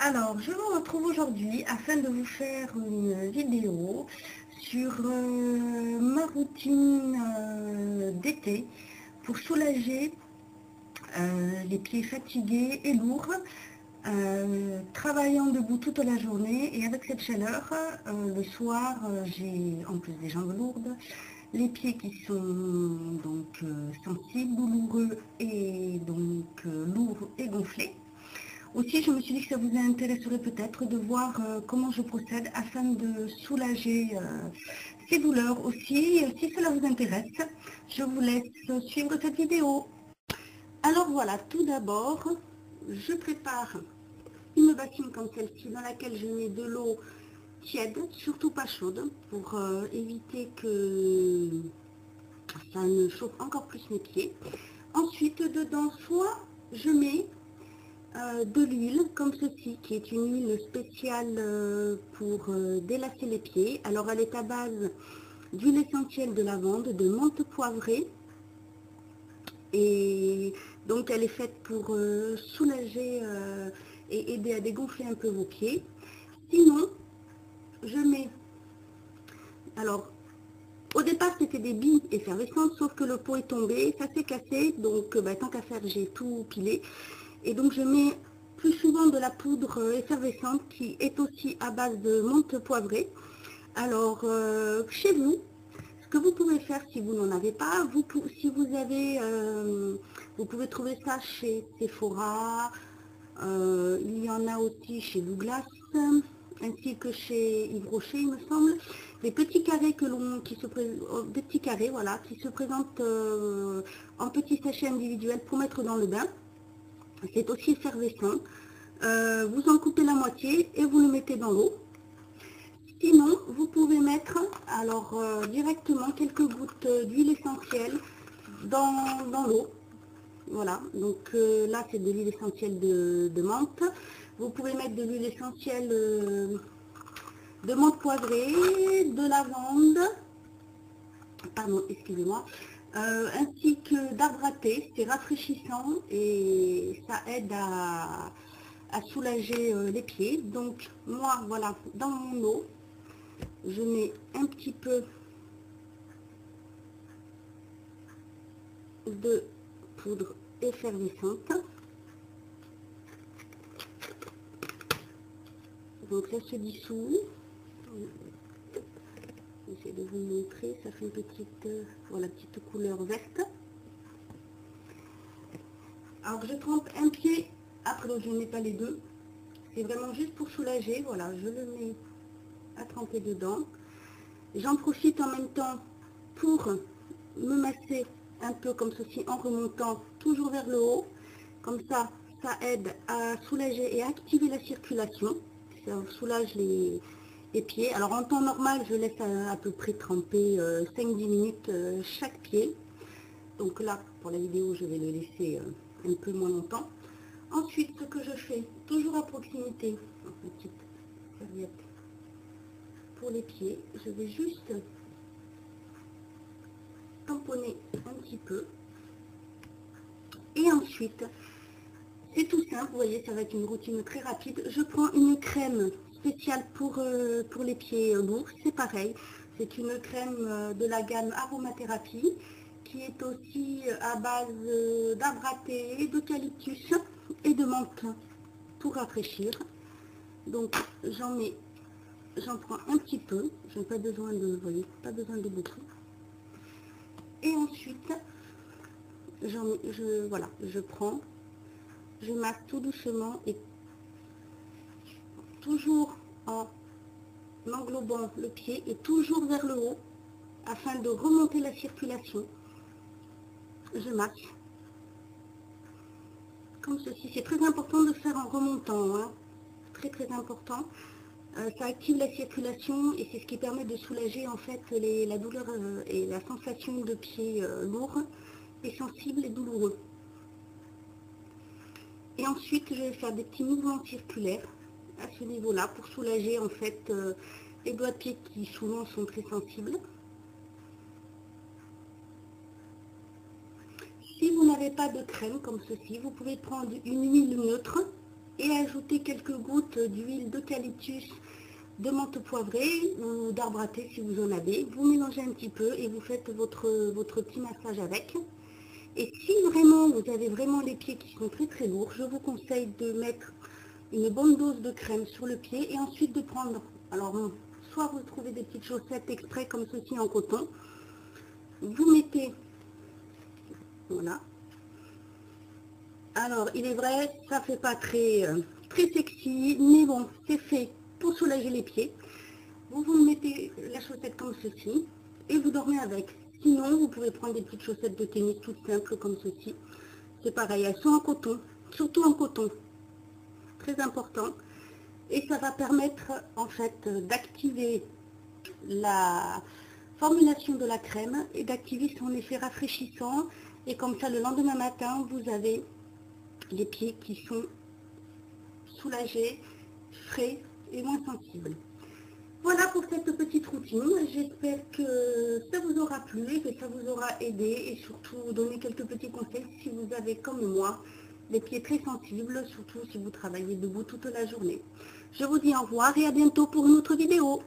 Alors, je vous retrouve aujourd'hui afin de vous faire une vidéo sur ma routine d'été pour soulager les pieds fatigués et lourds, travaillant debout toute la journée. Et avec cette chaleur, le soir, j'ai en plus des jambes lourdes, les pieds qui sont donc sensibles, douloureux et donc lourds et gonflés. Aussi, je me suis dit que ça vous intéresserait peut-être de voir comment je procède afin de soulager ces douleurs aussi. Si cela vous intéresse, je vous laisse suivre cette vidéo. Alors voilà, tout d'abord, je prépare une bassine comme celle-ci dans laquelle je mets de l'eau tiède, surtout pas chaude, pour éviter que ça ne chauffe encore plus mes pieds. Ensuite, dedans, soit je mets de l'huile comme ceci, qui est une huile spéciale pour délasser les pieds. Alors elle est à base d'huile essentielle de lavande, de menthe poivrée, et donc elle est faite pour soulager et aider à dégonfler un peu vos pieds. Sinon, je mets, alors au départ c'était des billes effervescentes, sauf que le pot est tombé, ça s'est cassé, donc tant qu'à faire j'ai tout pilé. Et donc je mets plus souvent de la poudre effervescente qui est aussi à base de menthe poivrée. Alors chez vous, ce que vous pouvez faire si vous n'en avez pas, si vous avez, vous pouvez trouver ça chez Sephora, il y en a aussi chez Douglas, ainsi que chez Yves Rocher il me semble. Des petits carrés des petits carrés voilà, qui se présentent en petits sachets individuels pour mettre dans le bain. C'est aussi effervescent. Vous en coupez la moitié et vous le mettez dans l'eau. Sinon, vous pouvez mettre directement quelques gouttes d'huile essentielle dans l'eau. Voilà, donc là c'est de l'huile essentielle de menthe. Vous pouvez mettre de l'huile essentielle de menthe poivrée, de lavande, pardon, excusez-moi, ainsi que d'arbre à thé. C'est rafraîchissant et ça aide à soulager les pieds. Donc moi, voilà, dans mon eau, je mets un petit peu de poudre effervescente. Donc là se dissout. J'essaie de vous montrer, ça fait une petite, voilà, petite couleur verte. Alors je trempe un pied, après je ne mets pas les deux. C'est vraiment juste pour soulager, voilà, je le mets à tremper dedans. J'en profite en même temps pour me masser un peu comme ceci en remontant toujours vers le haut. Comme ça, ça aide à soulager et à activer la circulation. Ça soulage les pieds. Alors en temps normal, je laisse à peu près tremper 5-10 minutes chaque pied. Donc là, pour la vidéo, je vais le laisser un peu moins longtemps. Ensuite, ce que je fais, toujours à proximité, une petite serviette pour les pieds, je vais juste tamponner un petit peu. Et ensuite, c'est tout simple, vous voyez, ça va être une routine très rapide. Je prends une crème spéciale pour les pieds lourds, c'est pareil. C'est une crème de la gamme Aromathérapie qui est aussi à base d'arbre à thé, d'eucalyptus et de menthe pour rafraîchir. Donc j'en prends un petit peu, je n'ai pas besoin de, vous voyez, pas besoin de beaucoup. Et ensuite, voilà, je masse tout doucement et toujours en englobant le pied et toujours vers le haut afin de remonter la circulation. Je masse comme ceci. C'est très important de faire en remontant, hein. Très très important. Ça active la circulation et c'est ce qui permet de soulager en fait la douleur et la sensation de pieds lourds et sensibles et douloureux. Et ensuite, je vais faire des petits mouvements circulaires à ce niveau-là pour soulager en fait les doigts de pied qui souvent sont très sensibles. Si vous n'avez pas de crème comme ceci, vous pouvez prendre une huile neutre et ajoutez quelques gouttes d'huile d'eucalyptus, de menthe poivrée ou d'arbre à thé si vous en avez. Vous mélangez un petit peu et vous faites votre petit massage avec. Et si vraiment vous avez vraiment les pieds qui sont très très lourds, je vous conseille de mettre une bonne dose de crème sur le pied et ensuite de prendre, alors soit vous trouvez des petites chaussettes exprès comme ceci en coton, vous mettez, voilà. Alors il est vrai, ça fait pas très sexy, mais bon, c'est fait pour soulager les pieds. Vous mettez la chaussette comme ceci et vous dormez avec. Sinon, vous pouvez prendre des petites chaussettes de tennis toutes simples comme ceci. C'est pareil, elles sont en coton, surtout en coton, très important. Et ça va permettre en fait d'activer la formulation de la crème et d'activer son effet rafraîchissant. Et comme ça, le lendemain matin, vous avez les pieds qui sont soulagés, frais et moins sensibles. Voilà pour cette petite routine. J'espère que ça vous aura plu, que ça vous aura aidé et surtout donné quelques petits conseils si vous avez comme moi des pieds très sensibles, surtout si vous travaillez debout toute la journée. Je vous dis au revoir et à bientôt pour une autre vidéo.